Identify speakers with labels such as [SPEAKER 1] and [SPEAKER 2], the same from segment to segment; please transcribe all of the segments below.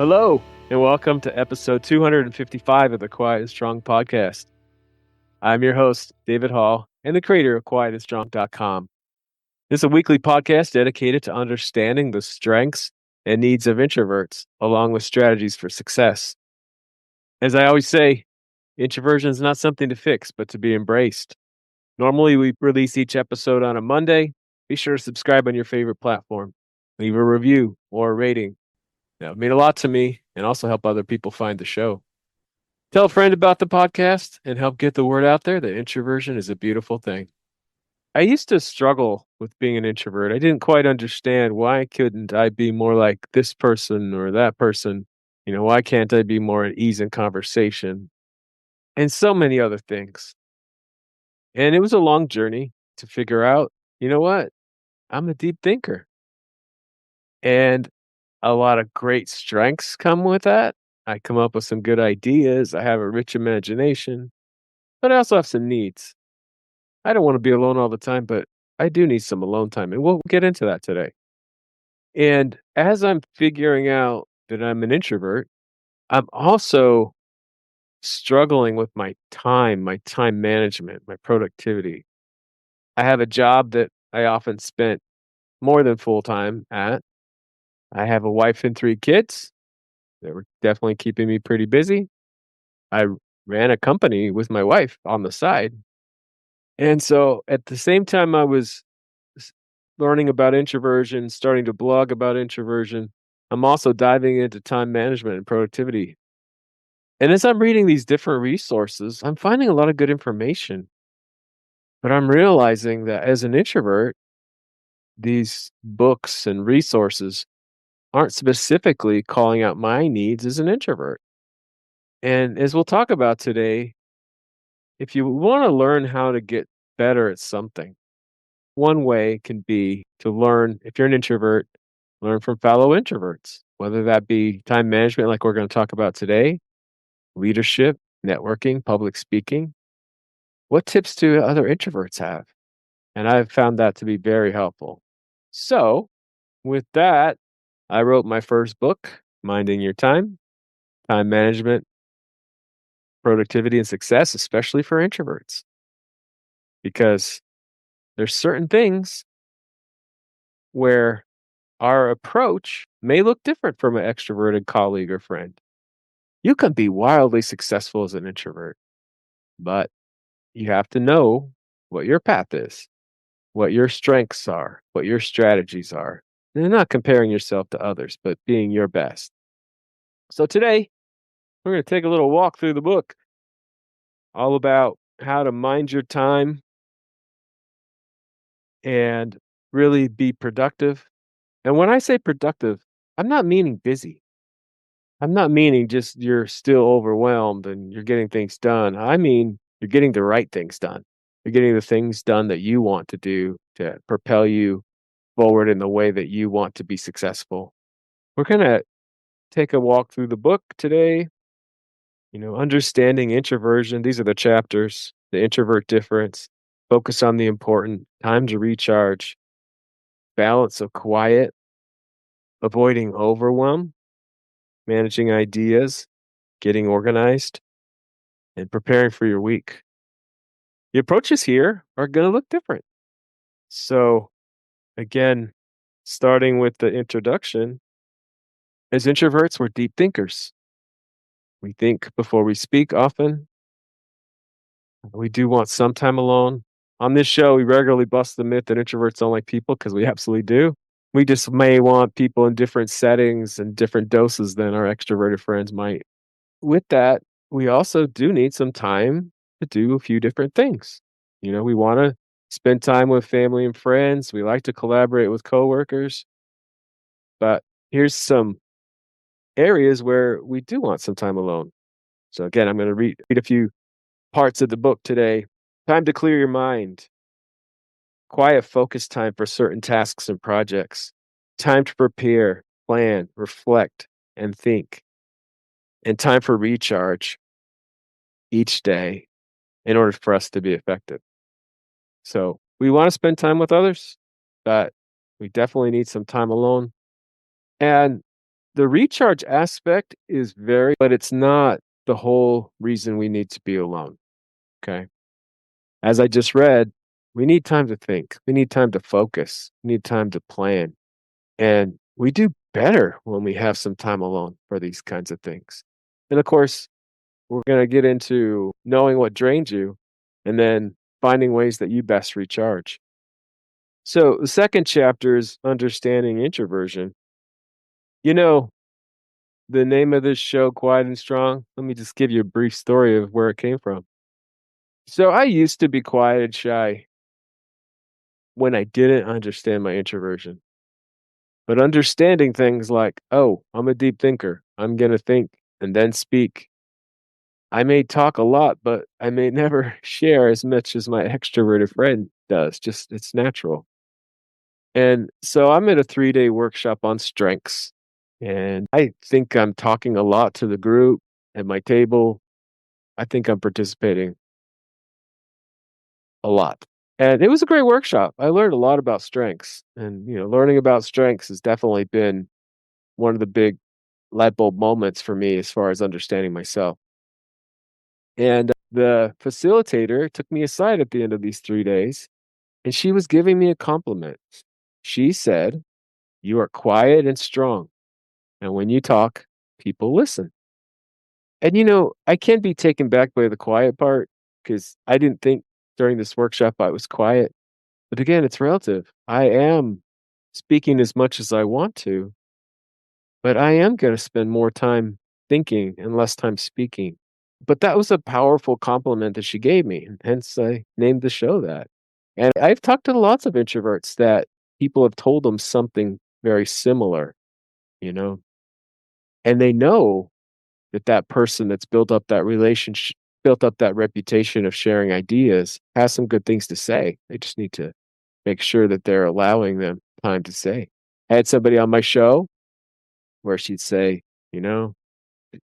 [SPEAKER 1] Hello, and welcome to episode 255 of the Quiet and Strong podcast. I'm your host, David Hall, and the creator of quietandstrong.com. This is a weekly podcast dedicated to understanding the strengths and needs of introverts, along with strategies for success. As I always say, introversion is not something to fix, but to be embraced. Normally, we release each episode on a Monday. Be sure to subscribe on your favorite platform, leave a review or a rating. That would mean a lot to me and also help other people find the show. Tell a friend about the podcast and help get the word out there that introversion is a beautiful thing. I used to struggle with being an introvert. I didn't quite understand why couldn't I be more like this person or that person? Why can't I be more at ease in conversation? And so many other things. And it was a long journey to figure out, you know what? I'm a deep thinker. And a lot of great strengths come with that. I come up with some good ideas. I have a rich imagination, but I also have some needs. I don't want to be alone all the time, but I do need some alone time. And we'll get into that today. And as I'm figuring out that I'm an introvert, I'm also struggling with my time management, my productivity. I have a job that I often spent more than full time at. I have a wife and 3 kids that were definitely keeping me pretty busy. I ran a company with my wife on the side. And so at the same time I was learning about introversion, starting to blog about introversion, I'm also diving into time management and productivity. And as I'm reading these different resources, I'm finding a lot of good information. But I'm realizing that as an introvert, these books and resources aren't specifically calling out my needs as an introvert. And as we'll talk about today, if you want to learn how to get better at something, one way can be to learn, if you're an introvert, learn from fellow introverts, whether that be time management, like we're going to talk about today, leadership, networking, public speaking. What tips do other introverts have? And I've found that to be very helpful. So, with that, I wrote my first book, Minding Your Time Management, Productivity, and Success, especially for introverts, because there's certain things where our approach may look different from an extroverted colleague or friend. You can be wildly successful as an introvert, but you have to know what your path is, what your strengths are, what your strategies are. And not comparing yourself to others, but being your best. So today, we're going to take a little walk through the book, all about how to mind your time and really be productive. And when I say productive, I'm not meaning busy. I'm not meaning just you're still overwhelmed and you're getting things done. I mean, you're getting the right things done. You're getting the things done that you want to do to propel you forward in the way that you want to be successful. We're going to take a walk through the book today. Understanding introversion. These are the chapters: the introvert difference, focus on the important, time to recharge, balance of quiet, avoiding overwhelm, managing ideas, getting organized, and preparing for your week. The approaches here are going to look different. So, again, starting with the introduction, as introverts, we're deep thinkers. We think before we speak often. We do want some time alone. On this show, we regularly bust the myth that introverts don't like people, because we absolutely do. We just may want people in different settings and different doses than our extroverted friends might. With that, we also do need some time to do a few different things. We want to spend time with family and friends. We like to collaborate with coworkers. But here's some areas where we do want some time alone. So again, I'm going to read a few parts of the book today. Time to clear your mind. Quiet focus time for certain tasks and projects. Time to prepare, plan, reflect, and think. And time for recharge each day in order for us to be effective. So we want to spend time with others, but we definitely need some time alone. And The recharge aspect is very, but it's not the whole reason we need to be alone. Okay. As I just read, we need time to think. We need time to focus. We need time to plan. And we do better when we have some time alone for these kinds of things. And of course, we're going to get into knowing what drains you and then finding ways that you best recharge. So, the second chapter is understanding introversion. You know, the name of this show, Quiet and Strong, let me just give you a brief story of where it came from. So, I used to be quiet and shy when I didn't understand my introversion. But understanding things like, oh, I'm a deep thinker, I'm going to think and then speak. I may talk a lot, but I may never share as much as my extroverted friend does. Just it's natural. And so I'm at a 3-day workshop on strengths. And I think I'm talking a lot to the group at my table. I think I'm participating a lot. And it was a great workshop. I learned a lot about strengths. And, learning about strengths has definitely been one of the big light bulb moments for me as far as understanding myself. And the facilitator took me aside at the end of these 3 days, and she was giving me a compliment. She said, "You are quiet and strong. And when you talk, people listen." And I can't be taken back by the quiet part because I didn't think during this workshop I was quiet. But again, it's relative. I am speaking as much as I want to, but I am going to spend more time thinking and less time speaking. But that was a powerful compliment that she gave me, and hence I named the show that. And I've talked to lots of introverts that people have told them something very similar, you know, and they know that that person that's built up that relationship, built up that reputation of sharing ideas, has some good things to say. They just need to make sure that they're allowing them time to say. I had somebody on my show where she'd say, you know,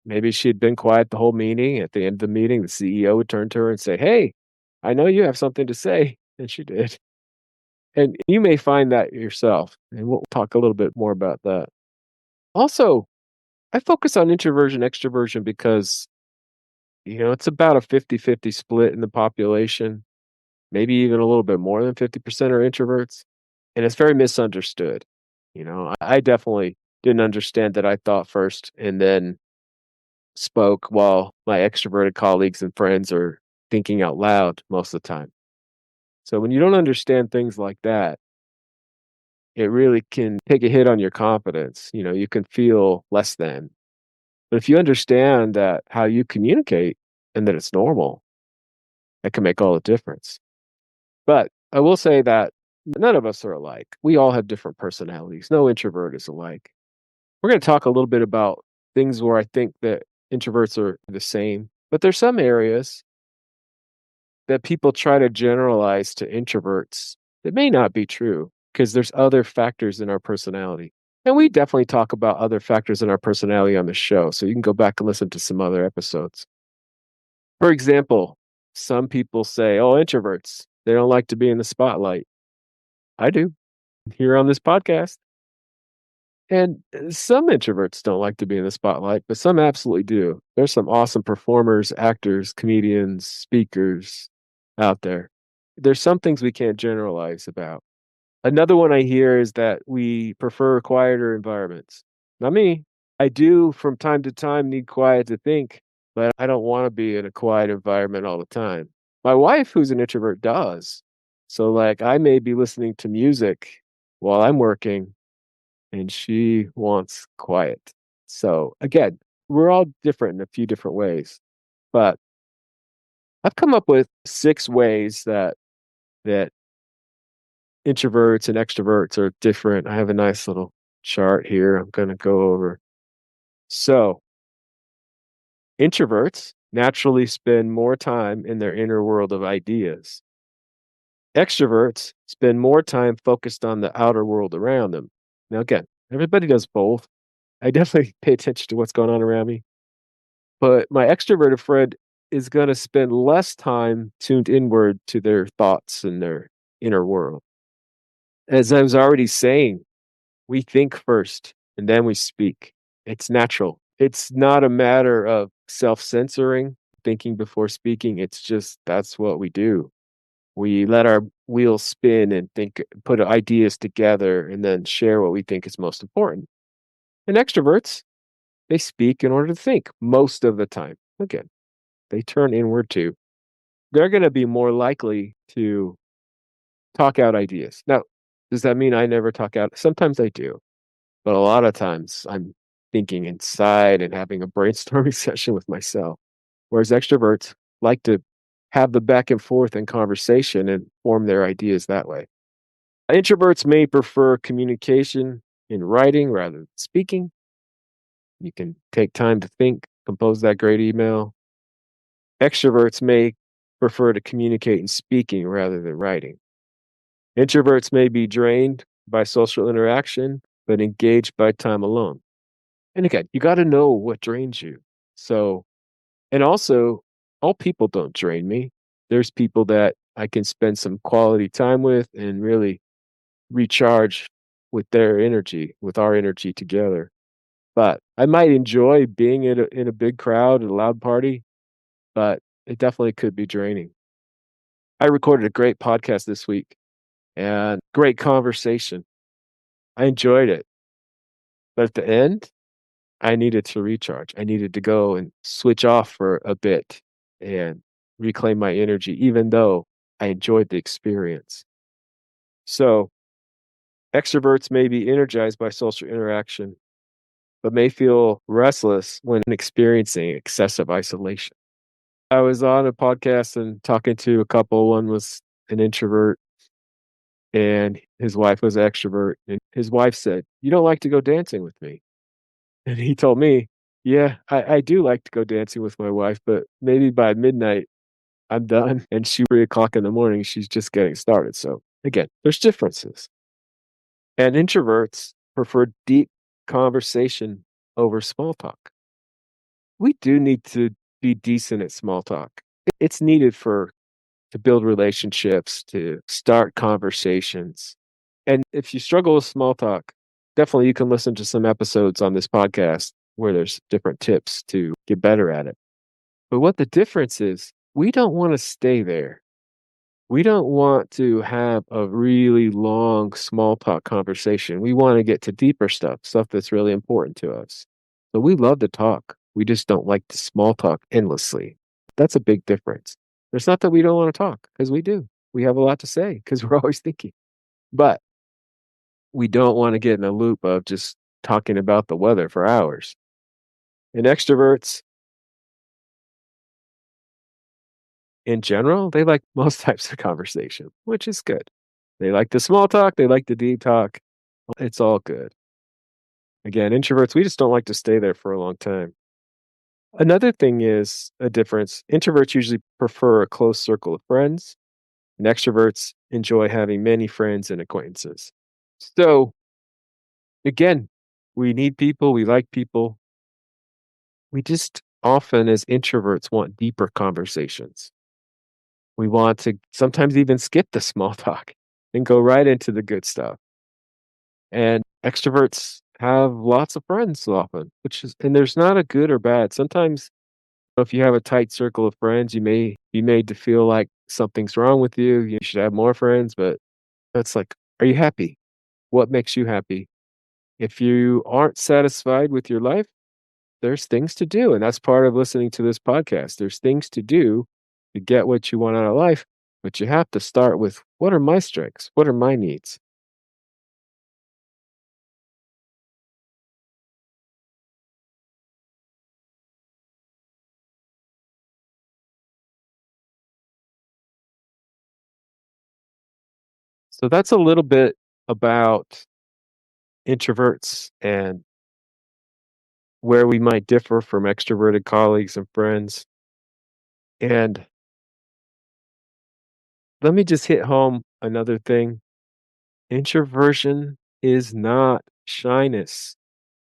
[SPEAKER 1] maybe she'd been quiet the whole meeting. At the end of the meeting, the CEO would turn to her and say, "Hey, I know you have something to say." And she did. And you may find that yourself. And we'll talk a little bit more about that. Also, I focus on introversion, extroversion because, it's about a 50-50 split in the population, maybe even a little bit more than 50% are introverts. And it's very misunderstood. I definitely didn't understand that. I thought first and then spoke while my extroverted colleagues and friends are thinking out loud most of the time. So when you don't understand things like that, it really can take a hit on your confidence. You can feel less than. But if you understand that how you communicate and that it's normal, that can make all the difference. But I will say that none of us are alike. We all have different personalities. No introvert is alike. We're going to talk a little bit about things where I think that introverts are the same, but there's some areas that people try to generalize to introverts that may not be true because there's other factors in our personality. And we definitely talk about other factors in our personality on the show, so you can go back and listen to some other episodes. For example, some people say, oh, introverts, they don't like to be in the spotlight. I do here on this podcast. And some introverts don't like to be in the spotlight, but some absolutely do. There's some awesome performers, actors, comedians, speakers out there. There's some things we can't generalize about. Another one I hear is that we prefer quieter environments. Not me. I do from time to time need quiet to think, but I don't want to be in a quiet environment all the time. My wife, who's an introvert, does. So, like, I may be listening to music while I'm working and she wants quiet. So again, we're all different in a few different ways, but I've come up with 6 ways that introverts and extroverts are different. I have a nice little chart here I'm going to go over. So, introverts naturally spend more time in their inner world of ideas. Extroverts spend more time focused on the outer world around them. Now again, everybody does both. I definitely pay attention to what's going on around me. But my extroverted friend is gonna spend less time tuned inward to their thoughts and their inner world. As I was already saying, we think first and then we speak. It's natural. It's not a matter of self-censoring, thinking before speaking. It's just that's what we do. We let our wheels spin and think, put ideas together, and then share what we think is most important. And extroverts, they speak in order to think most of the time. Again, they turn inward too. They're going to be more likely to talk out ideas. Now, does that mean I never talk out? Sometimes I do, but a lot of times I'm thinking inside and having a brainstorming session with myself. Whereas extroverts like to have the back and forth and conversation and form their ideas that way. Introverts may prefer communication in writing rather than speaking. You can take time to think, compose that great email. Extroverts may prefer to communicate in speaking rather than writing. Introverts may be drained by social interaction, but engaged by time alone. And again, you got to know what drains you. So, and also, all people don't drain me. There's people that I can spend some quality time with and really recharge with their energy, with our energy together. But I might enjoy being in a big crowd at a loud party, but it definitely could be draining. I recorded a great podcast this week and great conversation. I enjoyed it. But at the end, I needed to recharge. I needed to go and switch off for a bit and reclaim my energy, even though I enjoyed the experience. So, extroverts may be energized by social interaction, but may feel restless when experiencing excessive isolation. I was on a podcast and talking to a couple. One was an introvert and his wife was an extrovert. And his wife said, "You don't like to go dancing with me." And he told me, "Yeah, I do like to go dancing with my wife, but maybe by midnight I'm done." And she 3 o'clock in the morning, she's just getting started. So again, there's differences. And introverts prefer deep conversation over small talk. We do need to be decent at small talk. It's needed for to build relationships, to start conversations. And if you struggle with small talk, definitely you can listen to some episodes on this podcast where there's different tips to get better at it. But what the difference is, we don't want to stay there. We don't want to have a really long small talk conversation. We want to get to deeper stuff, stuff that's really important to us. So we love to talk. We just don't like to small talk endlessly. That's a big difference. It's not that we don't want to talk, because we do. We have a lot to say because we're always thinking. But we don't want to get in a loop of just talking about the weather for hours. And extroverts, in general, they like most types of conversation, which is good. They like the small talk, they like the deep talk. It's all good. Again, introverts, we just don't like to stay there for a long time. Another thing is a difference. Introverts usually prefer a close circle of friends, and extroverts enjoy having many friends and acquaintances. So, again, we need people, we like people. We just often, as introverts, want deeper conversations. We want to sometimes even skip the small talk and go right into the good stuff. And extroverts have lots of friends often, which is, and there's not a good or bad. Sometimes if you have a tight circle of friends, you may be made to feel like something's wrong with you. You should have more friends, but that's like, are you happy? What makes you happy? If you aren't satisfied with your life, there's things to do. And that's part of listening to this podcast. There's things to do to get what you want out of life, but you have to start with what are my strengths? What are my needs? So that's a little bit about introverts and where we might differ from extroverted colleagues and friends. And let me just hit home another thing. Introversion is not shyness.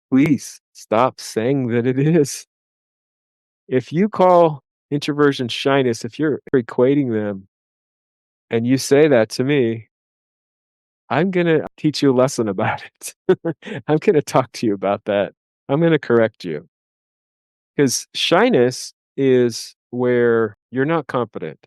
[SPEAKER 1] Please stop saying that it is. If you call introversion shyness, if you're equating them and you say that to me, I'm going to teach you a lesson about it. I'm going to talk to you about that. I'm going to correct you because shyness is where you're not confident.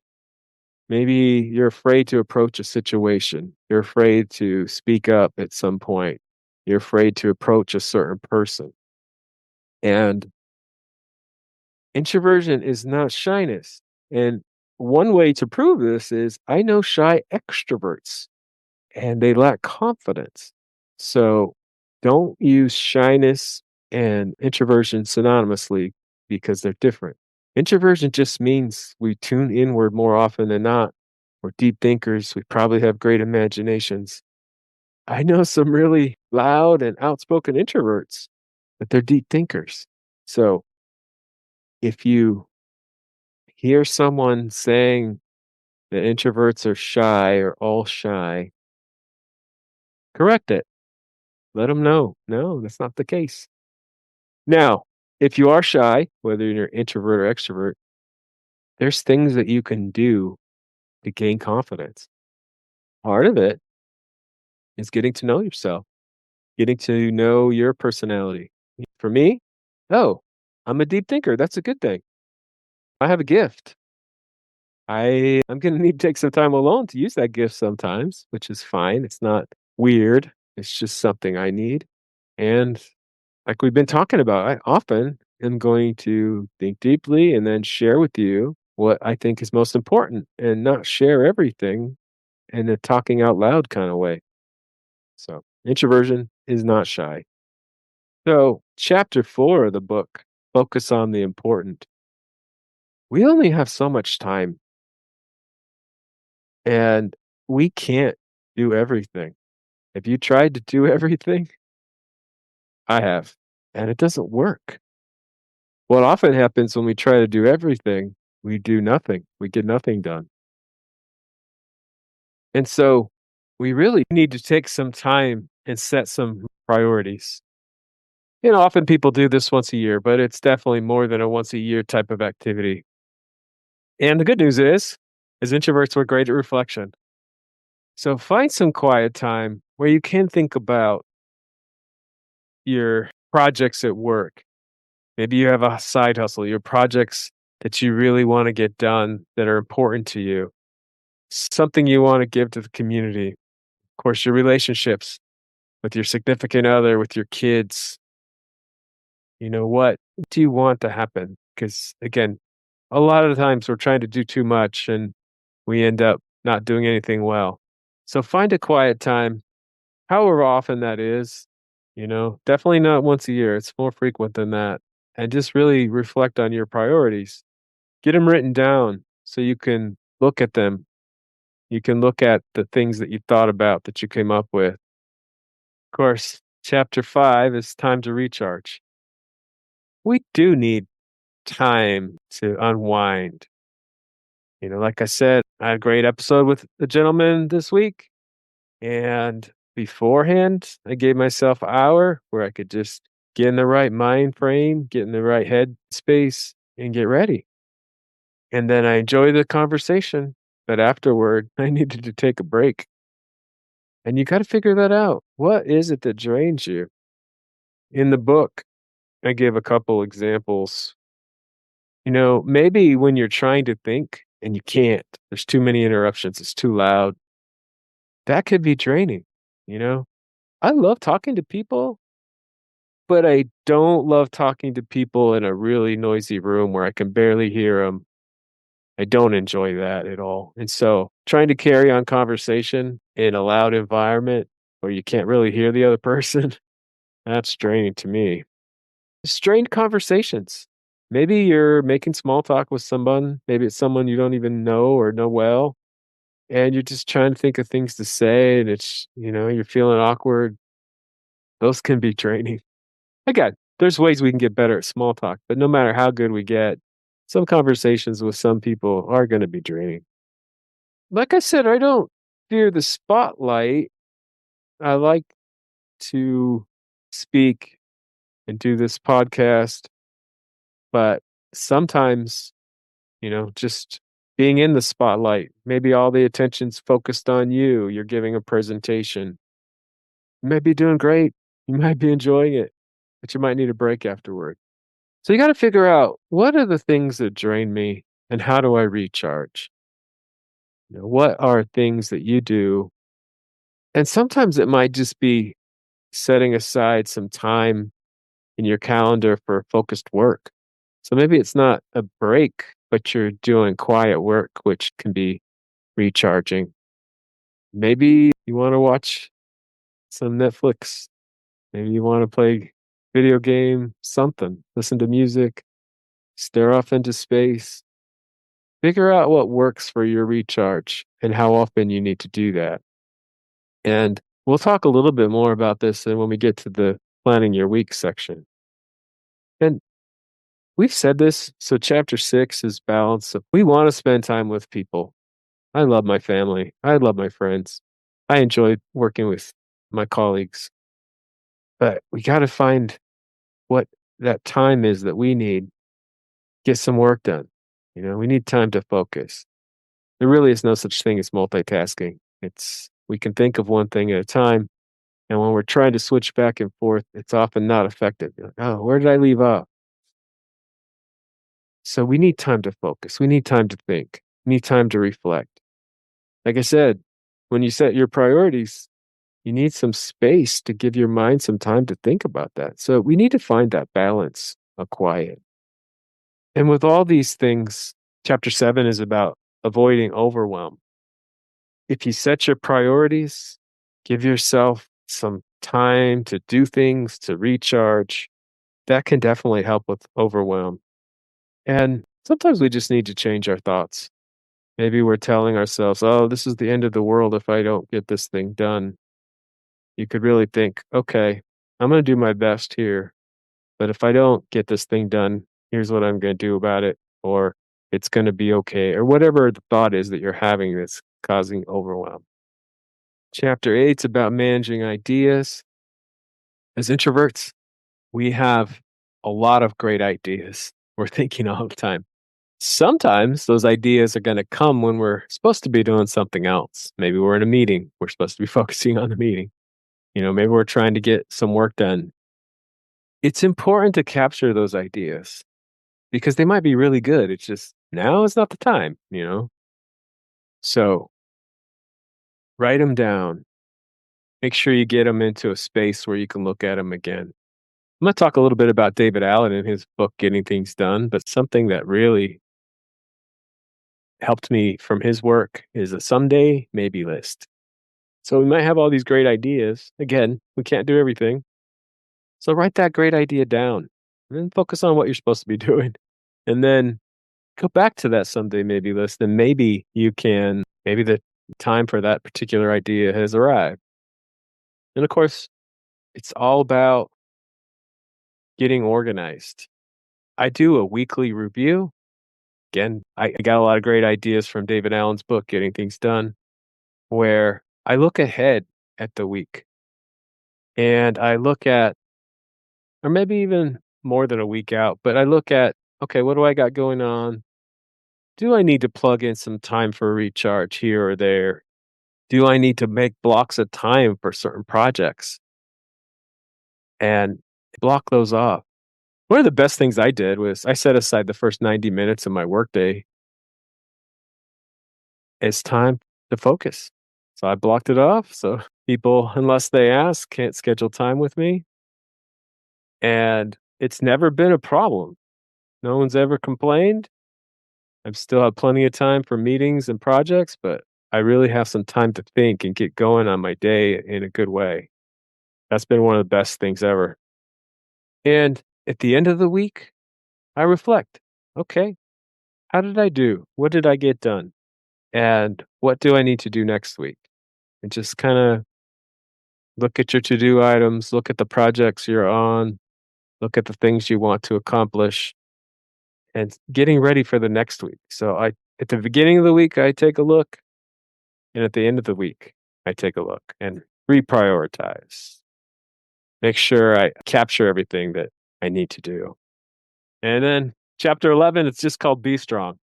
[SPEAKER 1] Maybe you're afraid to approach a situation. You're afraid to speak up at some point. You're afraid to approach a certain person. And introversion is not shyness. And one way to prove this is I know shy extroverts and they lack confidence. So don't use shyness and introversion synonymously because they're different. Introversion just means we tune inward more often than not. We're deep thinkers. We probably have great imaginations. I know some really loud and outspoken introverts, but they're deep thinkers. So if you hear someone saying that introverts are shy or all shy, correct it. Let them know. No, that's not the case. Now, if you are shy, whether you're introvert or extrovert, there's things that you can do to gain confidence. Part of it is getting to know yourself, getting to know your personality. For me, oh, I'm a deep thinker. That's a good thing. I have a gift. I'm going to need to take some time alone to use that gift sometimes, which is fine. It's not weird. It's just something I need. And like we've been talking about, I often am going to think deeply and then share with you what I think is most important and not share everything in a talking out loud kind of way. So, introversion is not shy. So, chapter 4 of the book, focus on the important. We only have so much time and we can't do everything. If you tried to do everything, I have, and it doesn't work. What often happens when we try to do everything, we do nothing. We get nothing done. And so we really need to take some time and set some priorities. Often people do this once a year, but it's definitely more than a once a year type of activity. And the good news is, as introverts, we're great at reflection. So find some quiet time where you can think about your projects at work. Maybe you have a side hustle, your projects that you really want to get done that are important to you, something you want to give to the community. Of course, your relationships with your significant other, with your kids. What do you want to happen? Because again, a lot of the times we're trying to do too much and we end up not doing anything well. So find a quiet time, however often that is, definitely not once a year. It's more frequent than that. And just really reflect on your priorities. Get them written down so you can look at them. You can look at the things that you thought about that you came up with. Of course, chapter 5 is time to recharge. We do need time to unwind. Like I said, I had a great episode with a gentleman this week. And beforehand, I gave myself an hour where I could just get in the right mind frame, get in the right head space, and get ready. And then I enjoyed the conversation. But afterward, I needed to take a break. And you got to figure that out. What is it that drains you? In the book, I give a couple examples. Maybe when you're trying to think and you can't, there's too many interruptions, it's too loud. That could be draining. You know, I love talking to people, but I don't love talking to people in a really noisy room where I can barely hear them. I don't enjoy that at all. And so trying to carry on conversation in a loud environment where you can't really hear the other person, that's draining to me. Strained conversations. Maybe you're making small talk with someone. Maybe it's someone you don't even know or know well. And you're just trying to think of things to say. And you're feeling awkward. Those can be draining. Again, there's ways we can get better at small talk, but no matter how good we get, some conversations with some people are going to be draining. Like I said, I don't fear the spotlight. I like to speak and do this podcast, but sometimes, just being in the spotlight, maybe all the attention's focused on you. You're giving a presentation. You might be doing great. You might be enjoying it. but you might need a break afterward. So you got to figure out what are the things that drain me and how do I recharge? What are things that you do? And sometimes it might just be setting aside some time in your calendar for focused work. So maybe it's not a break, but you're doing quiet work, which can be recharging. Maybe you want to watch some Netflix. Maybe you want to play video game, something, listen to music, stare off into space. Figure out what works for your recharge and how often you need to do that. And we'll talk a little bit more about this when we get to the planning your week section. And we've said this. So, chapter 6 is balance. So we want to spend time with people. I love my family. I love my friends. I enjoy working with my colleagues. But we got to find what that time is that we need, get some work done. We need time to focus. There really is no such thing as multitasking. We can think of one thing at a time. And when we're trying to switch back and forth, it's often not effective. You're like, oh, where did I leave off? So we need time to focus. We need time to think. We need time to reflect. Like I said, when you set your priorities, you need some space to give your mind some time to think about that. So we need to find that balance of quiet. And with all these things, chapter 7 is about avoiding overwhelm. If you set your priorities, give yourself some time to do things, to recharge, that can definitely help with overwhelm. And sometimes we just need to change our thoughts. Maybe we're telling ourselves, oh, this is the end of the world if I don't get this thing done. You could really think, okay, I'm going to do my best here. But if I don't get this thing done, here's what I'm going to do about it. Or it's going to be okay. Or whatever the thought is that you're having that's causing overwhelm. Chapter 8 is about managing ideas. As introverts, we have a lot of great ideas. We're thinking all the time. Sometimes those ideas are going to come when we're supposed to be doing something else. Maybe we're in a meeting. We're supposed to be focusing on the meeting. Maybe we're trying to get some work done. It's important to capture those ideas because they might be really good. It's just now is not the time. So write them down. Make sure you get them into a space where you can look at them again. I'm going to talk a little bit about David Allen in his book, Getting Things Done, but something that really helped me from his work is a someday maybe list. So we might have all these great ideas. Again, we can't do everything. So write that great idea down and then focus on what you're supposed to be doing. And then go back to that someday maybe list and maybe maybe the time for that particular idea has arrived. And of course, it's all about getting organized. I do a weekly review. Again, I got a lot of great ideas from David Allen's book, Getting Things Done, where I look ahead at the week and I look at, or maybe even more than a week out, but I look at, okay, what do I got going on? Do I need to plug in some time for recharge here or there? Do I need to make blocks of time for certain projects and block those off? One of the best things I did was I set aside the first 90 minutes of my workday as time to focus. So I blocked it off. So people, unless they ask, can't schedule time with me. And it's never been a problem. No one's ever complained. I've still had plenty of time for meetings and projects, but I really have some time to think and get going on my day in a good way. That's been one of the best things ever. And at the end of the week, I reflect. Okay, how did I do? What did I get done? And what do I need to do next week? And just kind of look at your to-do items, look at the projects you're on, look at the things you want to accomplish, and getting ready for the next week. So at the beginning of the week, I take a look, and at the end of the week, I take a look and reprioritize. Make sure I capture everything that I need to do. And then chapter 11, it's just called Be Strong.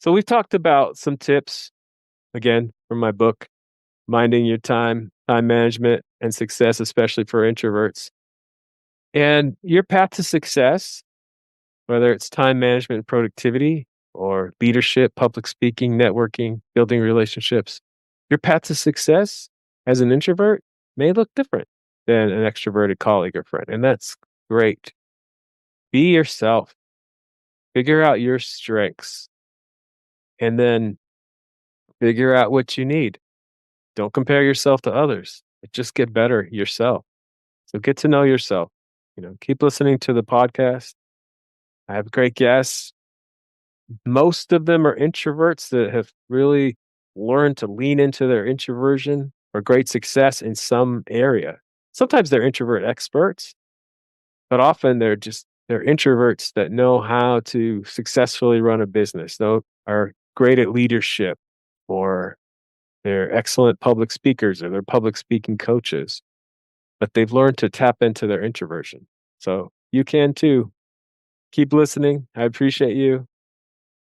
[SPEAKER 1] So we've talked about some tips, again, from my book, Minding Your Time, Time Management, and Success, especially for introverts. And your path to success, whether it's time management and productivity or leadership, public speaking, networking, building relationships, your path to success as an introvert may look different than an extroverted colleague or friend. And that's great. Be yourself, figure out your strengths, and then figure out what you need. Don't compare yourself to others. Just get better yourself. So get to know yourself. Keep listening to the podcast. I have great guests. Most of them are introverts that have really learned to lean into their introversion or great success in some area. Sometimes they're introvert experts, but often they're introverts that know how to successfully run a business, though are great at leadership, or they're excellent public speakers, or they're public speaking coaches, but they've learned to tap into their introversion. So you can too. Keep listening. I appreciate you.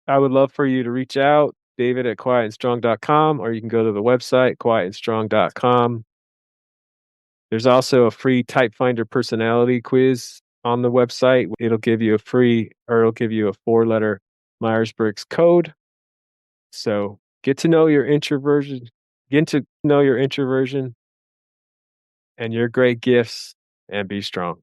[SPEAKER 1] I would love for you to reach out, David at quietandstrong.com, or you can go to the website, quietandstrong.com. There's also a free Type Finder personality quiz on the website. It'll give you a 4-letter Myers-Briggs code. So get to know your introversion, and your great gifts, and be strong.